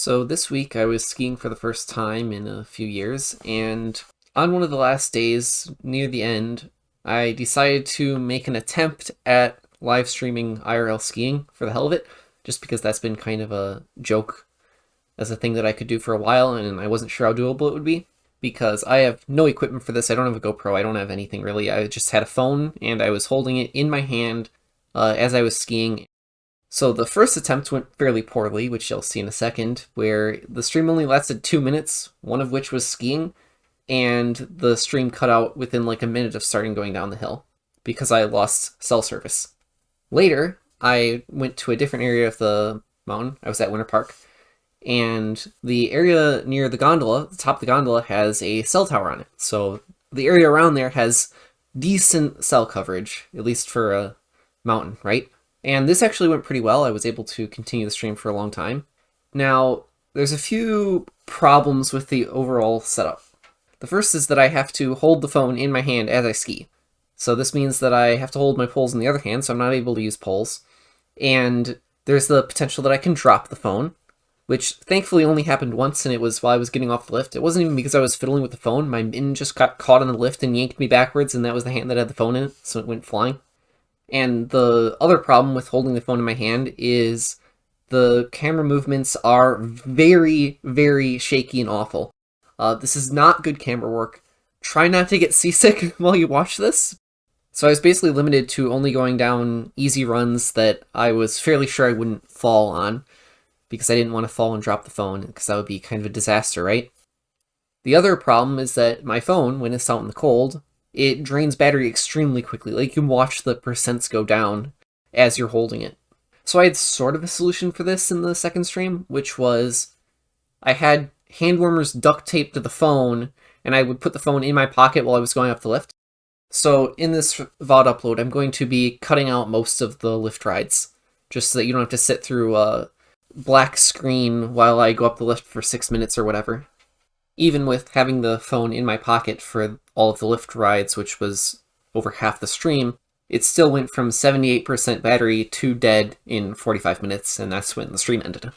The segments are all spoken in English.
So this week I was skiing for the first time in a few years, and on one of the last days, near the end, I decided to make an attempt at live streaming IRL skiing for the hell of it, just because that's been kind of a joke as a thing that I could do for a while, and I wasn't sure how doable it would be, because I have no equipment for this. I don't have a GoPro, I don't have anything really. I just had a phone, and I was holding it in my hand as I was skiing. So the first attempt went fairly poorly, which you'll see in a second, where the stream only lasted 2 minutes, one of which was skiing, and the stream cut out within like a minute of starting going down the hill, because I lost cell service. Later, I went to a different area of the mountain. I was at Winter Park, and the area near the gondola, the top of the gondola, has a cell tower on it. So the area around there has decent cell coverage, at least for a mountain, right? And this actually went pretty well. I was able to continue the stream for a long time. Now, there's a few problems with the overall setup. The first is that I have to hold the phone in my hand as I ski. So this means that I have to hold my poles in the other hand, so I'm not able to use poles. And there's the potential that I can drop the phone, which thankfully only happened once, and it was while I was getting off the lift. It wasn't even because I was fiddling with the phone. My mitten just got caught on the lift and yanked me backwards, and that was the hand that had the phone in it, so it went flying. And the other problem with holding the phone in my hand is the camera movements are very, very shaky and awful. This is not good camera work. Try not to get seasick while you watch this. So I was basically limited to only going down easy runs that I was fairly sure I wouldn't fall on, because I didn't want to fall and drop the phone, because that would be kind of a disaster, right? The other problem is that my phone, when it's out in the cold, it drains battery extremely quickly. Like, you can watch the percents go down as you're holding it. So I had sort of a solution for this in the second stream, which was I had hand warmers duct taped to the phone, and I would put the phone in my pocket while I was going up the lift. So in this VOD upload, I'm going to be cutting out most of the lift rides, just so that you don't have to sit through a black screen while I go up the lift for 6 minutes or whatever. Even with having the phone in my pocket for all of the lift rides, which was over half the stream, it still went from 78% battery to dead in 45 minutes, and that's when the stream ended.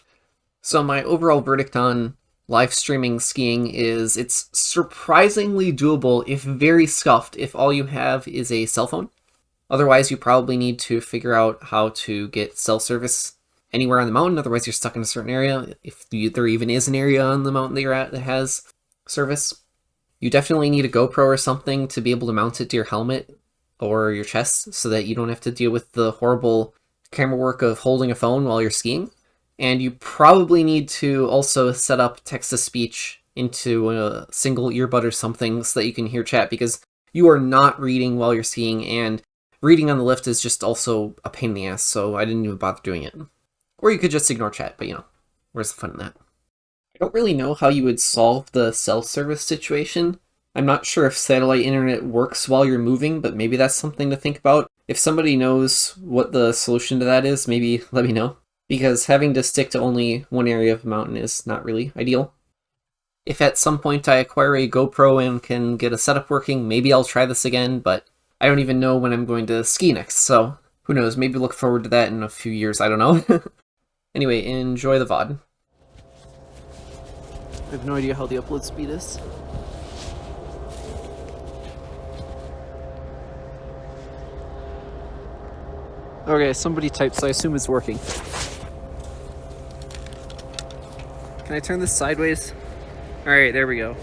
So my overall verdict on live streaming skiing is it's surprisingly doable, if very scuffed, if all you have is a cell phone. Otherwise, you probably need to figure out how to get cell service anywhere on the mountain. Otherwise, you're stuck in a certain area, if there even is an area on the mountain that you're at that has service. You definitely need a GoPro or something to be able to mount it to your helmet or your chest, so that you don't have to deal with the horrible camera work of holding a phone while you're skiing. And you probably need to also set up text-to-speech into a single earbud or something so that you can hear chat, because you are not reading while you're skiing, and reading on the lift is just also a pain in the ass, so I didn't even bother doing it. Or you could just ignore chat, but where's the fun in that? I don't really know how you would solve the cell service situation. I'm not sure if satellite internet works while you're moving, but maybe that's something to think about. If somebody knows what the solution to that is, maybe let me know, because having to stick to only one area of a mountain is not really ideal. If at some point I acquire a GoPro and can get a setup working, maybe I'll try this again, but I don't even know when I'm going to ski next, so who knows, maybe look forward to that in a few years, I don't know. Anyway, enjoy the VOD. I have no idea how the upload speed is. Okay, somebody typed, so I assume it's working. Can I turn this sideways? Alright, there we go.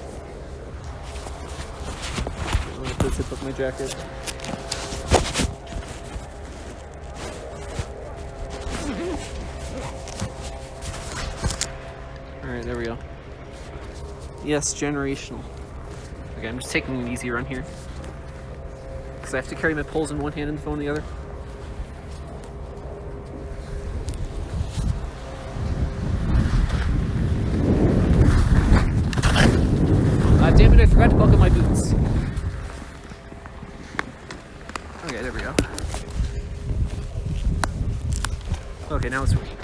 I'm gonna put zip up my jacket. Alright, there we go. Yes, generational. Okay, I'm just taking an easy run here, because I have to carry my poles in one hand and the phone in the other. Damn it, I forgot to buckle my boots. Okay, there we go. Okay, now it's working.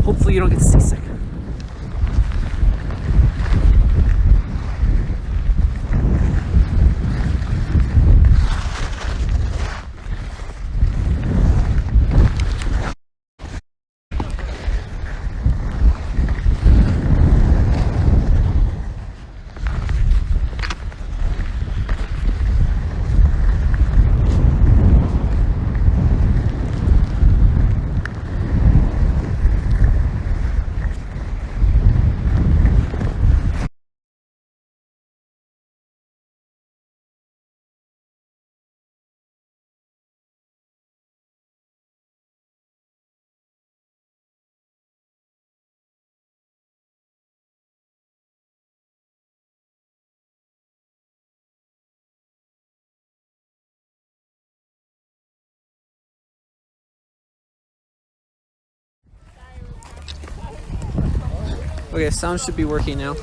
Hopefully you don't get seasick. Okay, sound should be working now.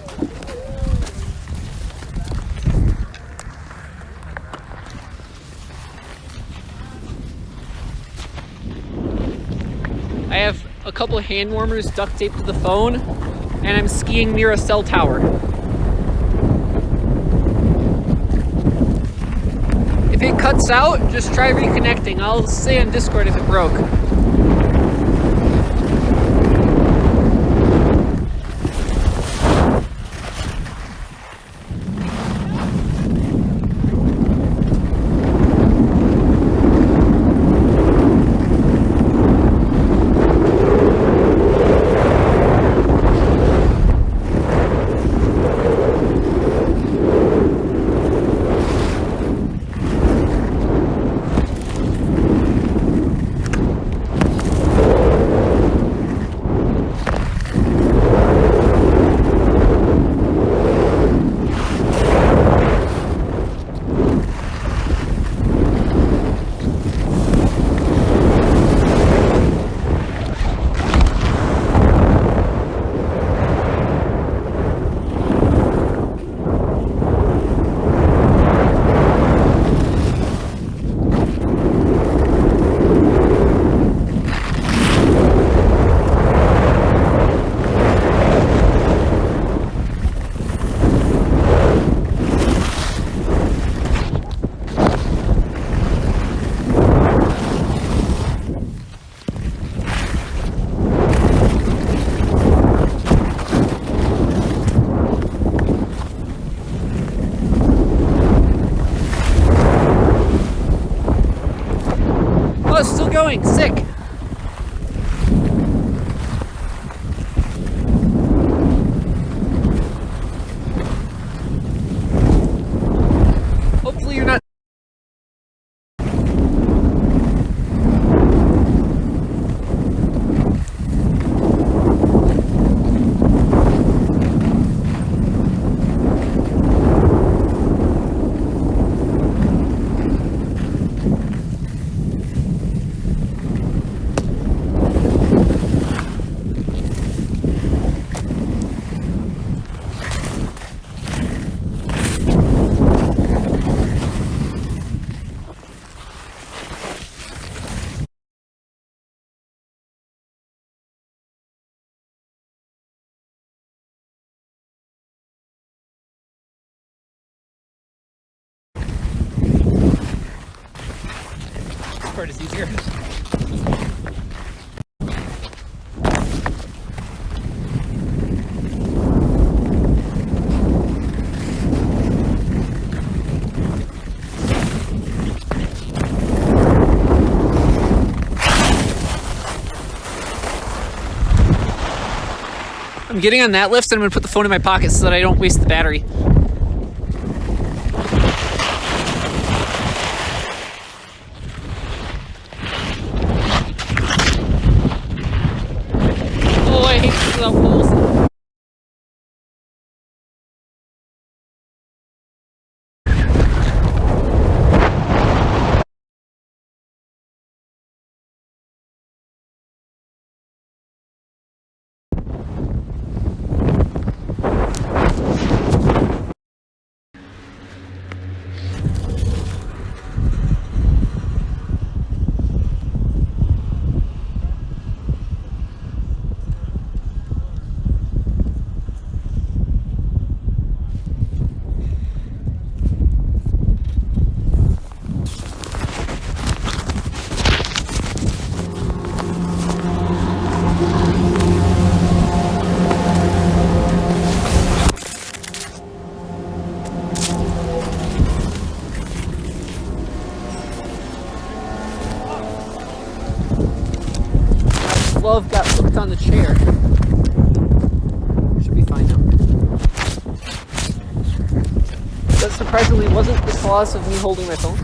I have a couple of hand warmers duct taped to the phone, and I'm skiing near a cell tower. If it cuts out, just try reconnecting. I'll say on Discord if it broke. Going sick. Hopefully you're not. This part is easier. I'm getting on that lift and I'm going to put the phone in my pocket so that I don't waste the battery. Oh, I hate this without poles. Glove got hooked on the chair. Should be fine now. That surprisingly wasn't the cause of me holding my phone.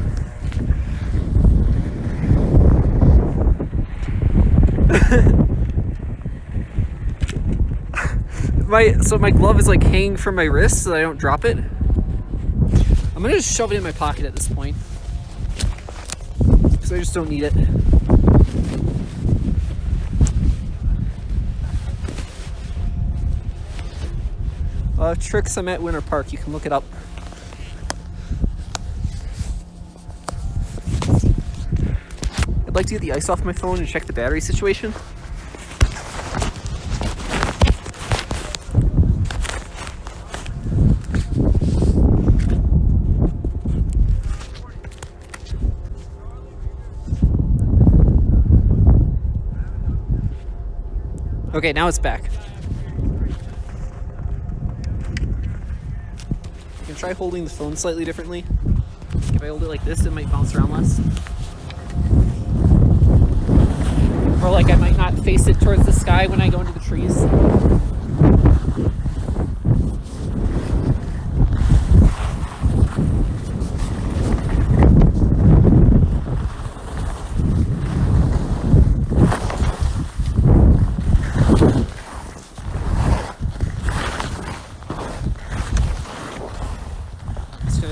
So my glove is like hanging from my wrist so that I don't drop it. I'm gonna just shove it in my pocket at this point, because I just don't need it. Tricks I'm at Winter Park. You can look it up. I'd like to get the ice off my phone and check the battery situation. Okay, now it's back. You can try holding the phone slightly differently. If I hold it like this, it might bounce around less. Or like I might not face it towards the sky when I go into the trees.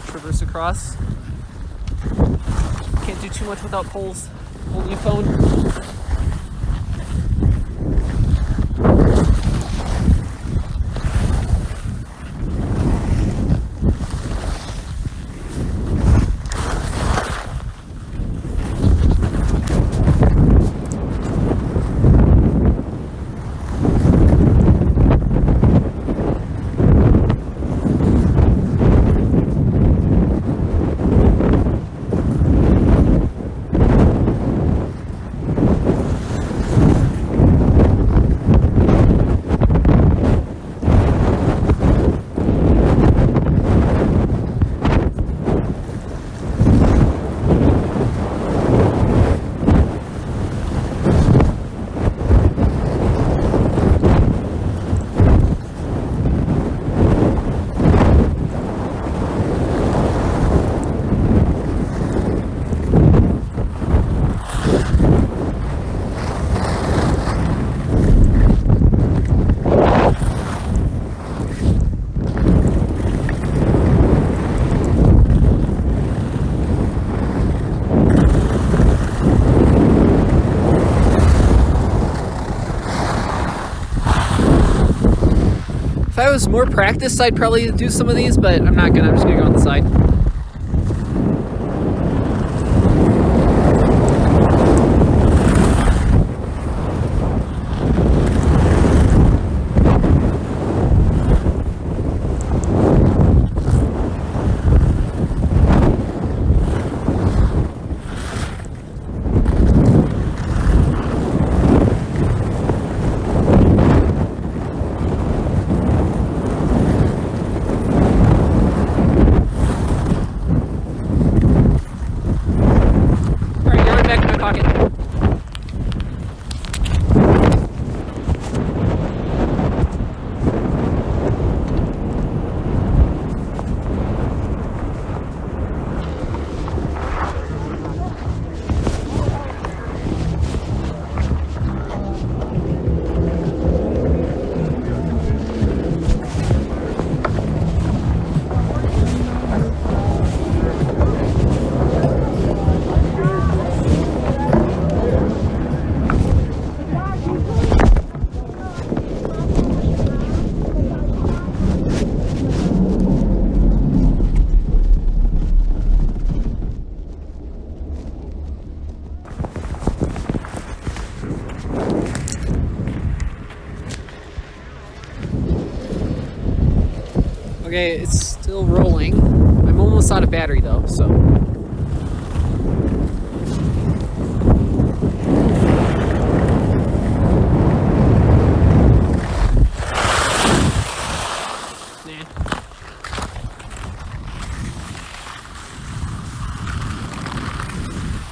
Traverse across. Can't do too much without poles holding your phone. If I was more practiced, I'd probably do some of these, but I'm not gonna. I'm just gonna go on the side. Okay, it's still rolling. I'm almost out of battery though, so.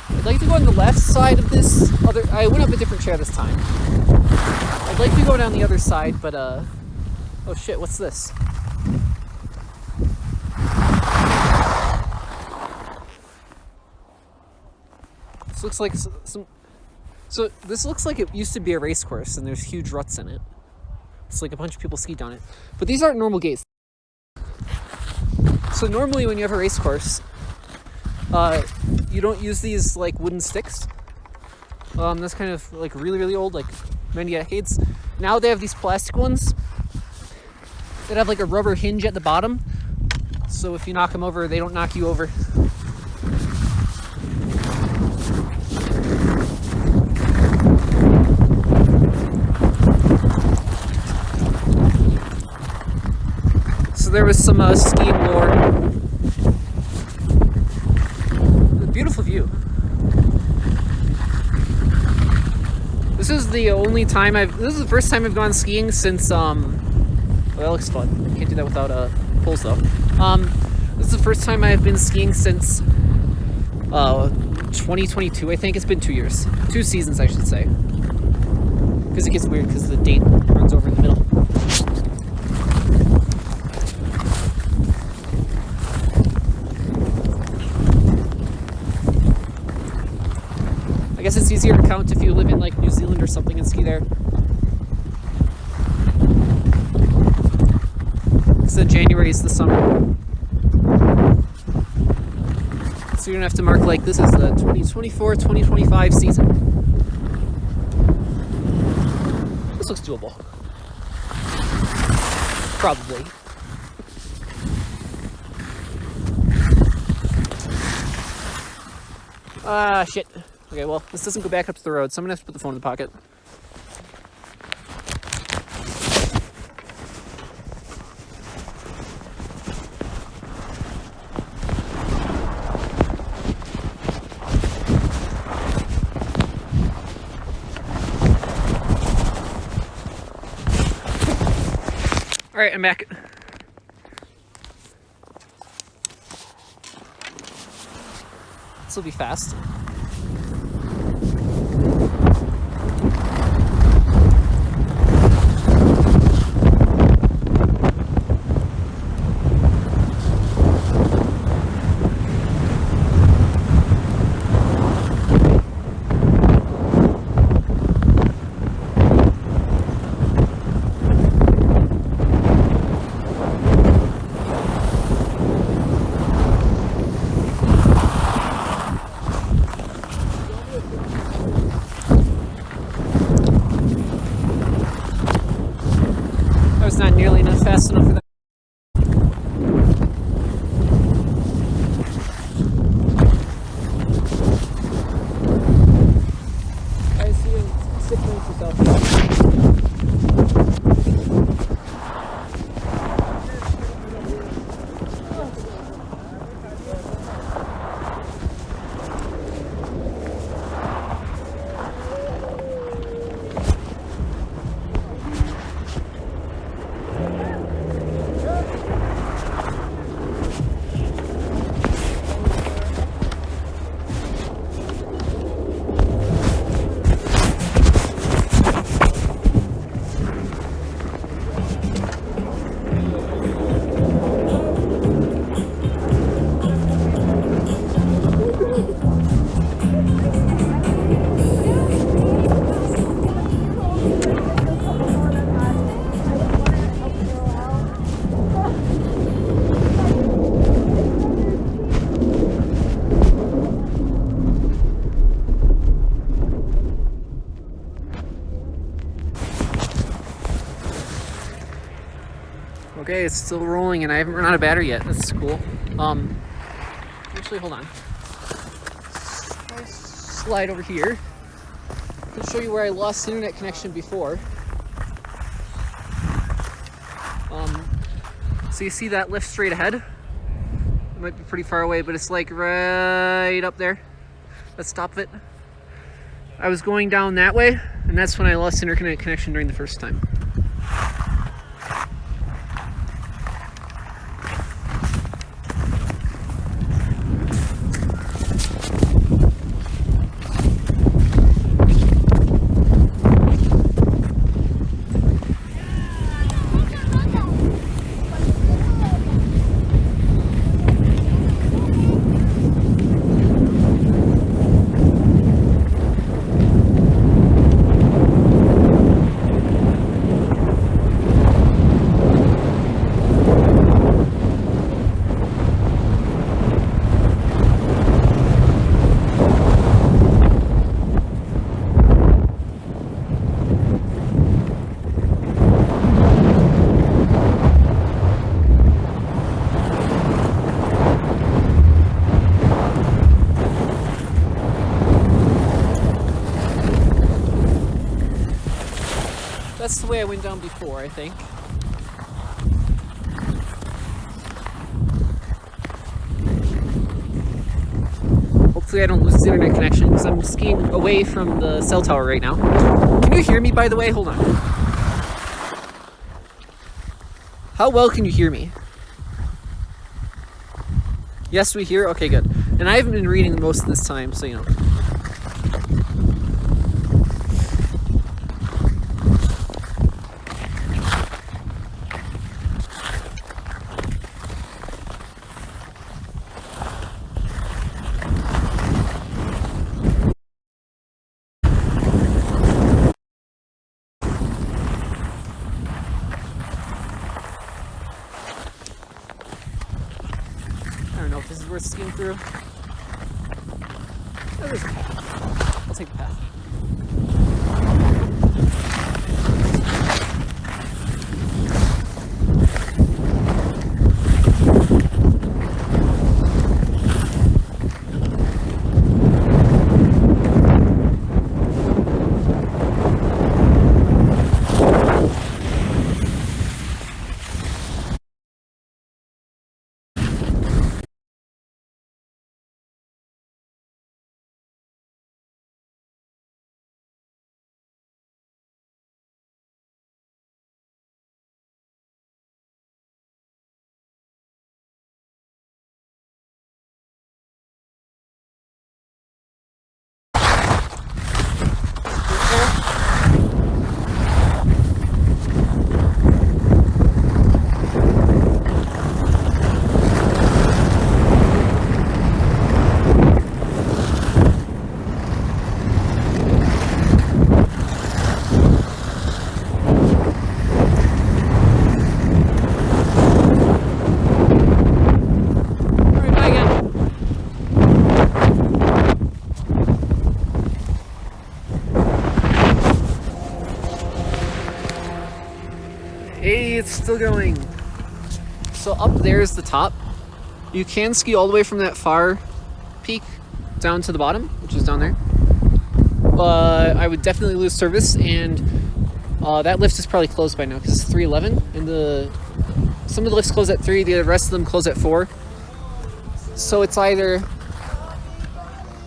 I'd like to go on the left side of this other. I went up a different chair this time. I'd like to go down the other side, but oh shit, what's this? This looks like some. So this looks like it used to be a race course, and there's huge ruts in it. It's like a bunch of people skied on it, but these aren't normal gates. So normally, when you have a race course, you don't use these like wooden sticks. That's kind of like really old, like many decades. Now they have these plastic ones, They have like a rubber hinge at the bottom, so if you knock them over, they don't knock you over. So there was some skiing lore. A beautiful view. This is the only time this is the first time I've gone skiing since, well, that looks fun. Can't do that without poles though. This is the first time I've been skiing since 2022, I think. It's been 2 years. 2 seasons, I should say. Because it gets weird because the date runs over in the middle. I guess it's easier to count if you live in like New Zealand or something and ski there. So January is the summer. So you're gonna have to mark like this is the 2024-2025 season. This looks doable. Probably. Ah, shit. Okay, well, this doesn't go back up to the road, so I'm gonna have to put the phone in the pocket. Alright, I'm back. This will be fast. Not nearly enough fast enough for that. I see you sticking with yourself. Okay, it's still rolling and I haven't run out of battery yet. That's cool. Actually, hold on. I'll slide over here. I can show you where I lost internet connection before. So you see that lift straight ahead? It might be pretty far away, but it's like right up there. Let's stop it. I was going down that way, and that's when I lost internet connection during the first time. That's the way I went down before, I think. Hopefully I don't lose the internet connection because I'm skiing away from the cell tower right now. Can you hear me, by the way? Hold on. How well can you hear me? Yes, we hear? Okay, good. And I haven't been reading most of this time, so you know. I don't know if this is worth skiing through. Oh, there's a path. I'll take the path. Hey, it's still going. So up there's the top. You can ski all the way from that far peak down to the bottom, which is down there. But I would definitely lose service, and that lift is probably closed by now because it's 3:11, and some of the lifts close at 3, the rest of them close at 4. So it's either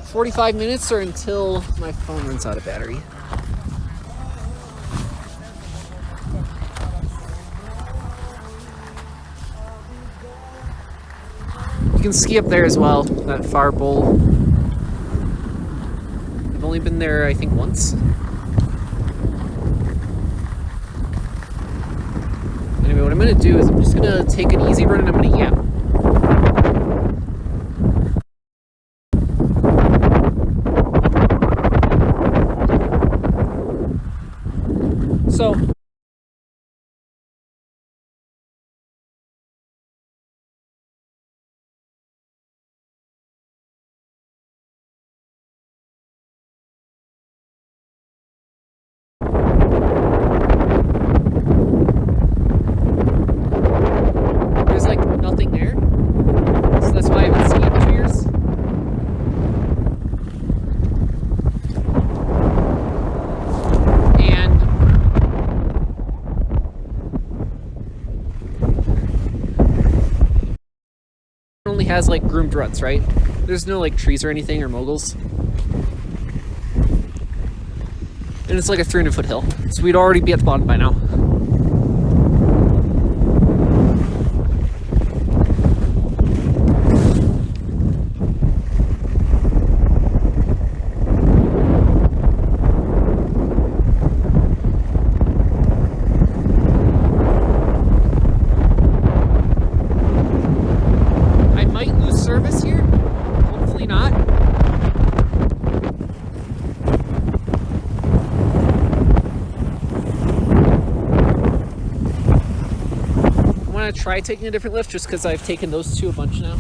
45 minutes or until my phone runs out of battery. You can ski up there as well, that far bowl. I've only been there, I think, once. Anyway, what I'm going to do is I'm just going to take an easy run and I'm going to yap. So, there's like nothing there. So that's why I haven't skied in 2 years. And it only has like groomed ruts, right? There's no like trees or anything or moguls. And it's like a 300-foot hill. So we'd already be at the bottom by now. I might lose service here. Hopefully not. I want to try taking a different lift just because I've taken those two a bunch now.